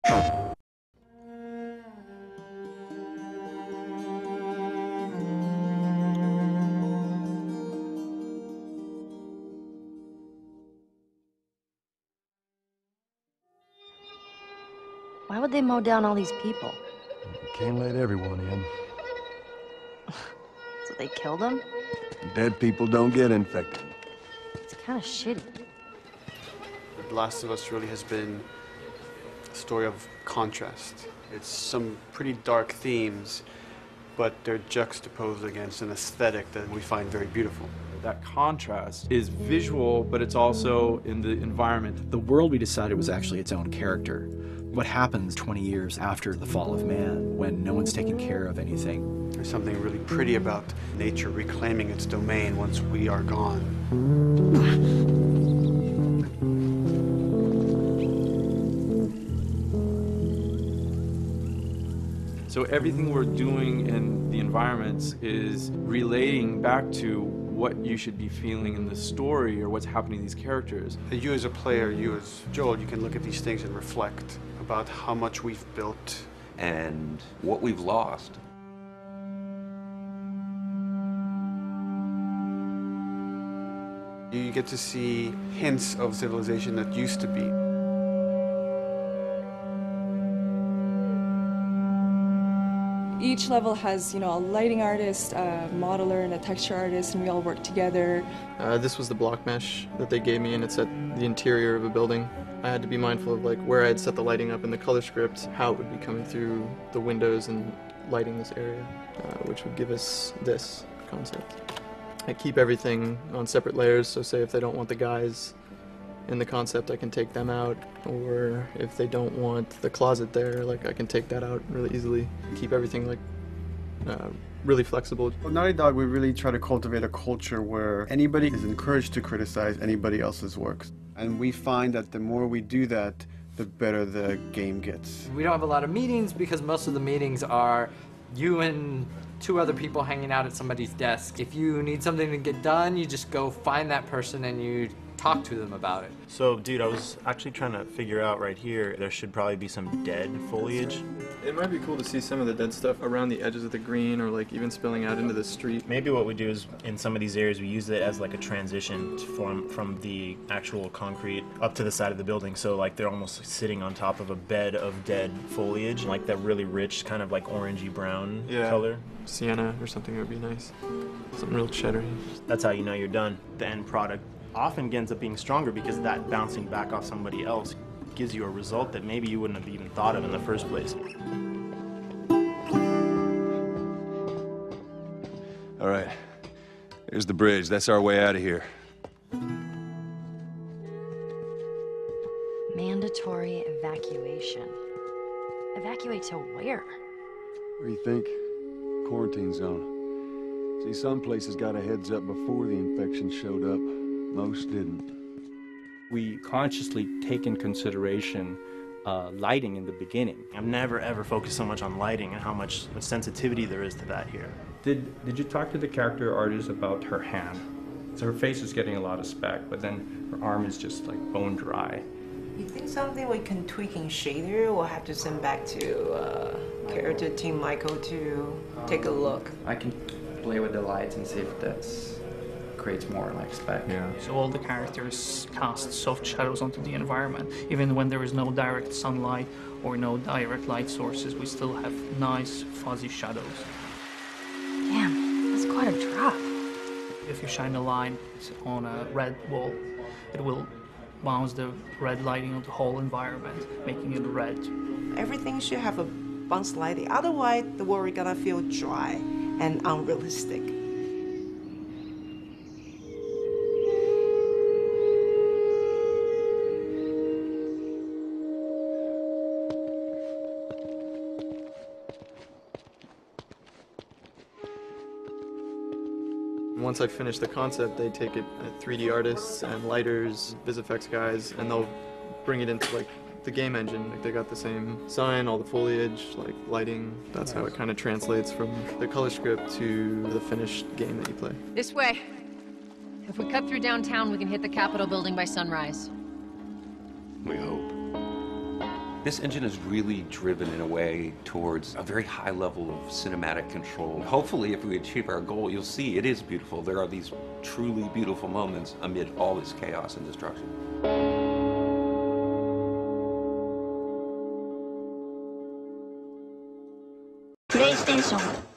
Why would they mow down all these people? You can't let everyone in. So they killed them? Dead people don't get infected. It's kind of shitty. The Last of Us really has been a story of contrast. It's some pretty dark themes, but they're juxtaposed against an aesthetic that we find very beautiful. That contrast is visual, but it's also in the environment. The world we decided was actually its own character. What happens 20 years after the fall of man when no one's taking care of anything? There's something really pretty about nature reclaiming its domain once we are gone. So everything we're doing in the environments is relating back to what you should be feeling in the story or what's happening to these characters. You as a player, you as Joel, you can look at these things and reflect about how much we've built and what we've lost. You get to see hints of civilization that used to be. Each level has, a lighting artist, a modeler, and a texture artist, and we all work together. This was the block mesh that they gave me, and it's at the interior of a building. I had to be mindful of where I had set the lighting up in the color script, how it would be coming through the windows and lighting this area, which would give us this concept. I keep everything on separate layers, so say if they don't want the guys in the concept, I can take them out, or if they don't want the closet there, I can take that out really easily. Keep everything really flexible. Well, Naughty Dog, we really try to cultivate a culture where anybody is encouraged to criticize anybody else's works. And we find that the more we do that, the better the game gets. We don't have a lot of meetings because most of the meetings are you and two other people hanging out at somebody's desk. If you need something to get done, you just go find that person and you talk to them about it. So, dude, I was actually trying to figure out right here, there should probably be some dead foliage. It might be cool to see some of the dead stuff around the edges of the green or even spilling out into the street. Maybe what we do is, in some of these areas, we use it as a transition from the actual concrete up to the side of the building. So they're almost sitting on top of a bed of dead foliage, that really rich kind of orangey brown color. Sienna or something would be nice. Something real cheddary. That's how you know you're done. The end product often ends up being stronger because that bouncing back off somebody else gives you a result that maybe you wouldn't have even thought of in the first place. All right, here's the bridge. That's our way out of here. Mandatory evacuation. Evacuate to where? What do you think? Quarantine zone. See, some places got a heads up before the infection showed up. Most didn't. We consciously take in consideration lighting in the beginning. I've never ever focused so much on lighting and how much sensitivity there is to that here. Did you talk to the character artist about her hand? So her face is getting a lot of speck, but then her arm is just bone dry. You think something we can tweak in shader? We'll have to send back to character team Michael to take a look. I can play with the lights and see if that creates more spec. Yeah. So all the characters cast soft shadows onto the environment. Even when there is no direct sunlight or no direct light sources, we still have nice fuzzy shadows. Damn, that's quite a drop. If you shine a light on a red wall, it will bounce the red lighting on the whole environment, making it red. Everything should have a bounce lighting, otherwise the world is gonna feel dry and unrealistic. Once I finish the concept, they take it at 3D artists and lighters, VisFX guys, and they'll bring it into the game engine. They got the same sign, all the foliage, lighting. That's how it kind of translates from the color script to the finished game that you play. This way. If we cut through downtown, we can hit the Capitol building by sunrise. We hope. This engine is really driven in a way towards a very high level of cinematic control. Hopefully, if we achieve our goal, you'll see it is beautiful. There are these truly beautiful moments amid all this chaos and destruction. PlayStation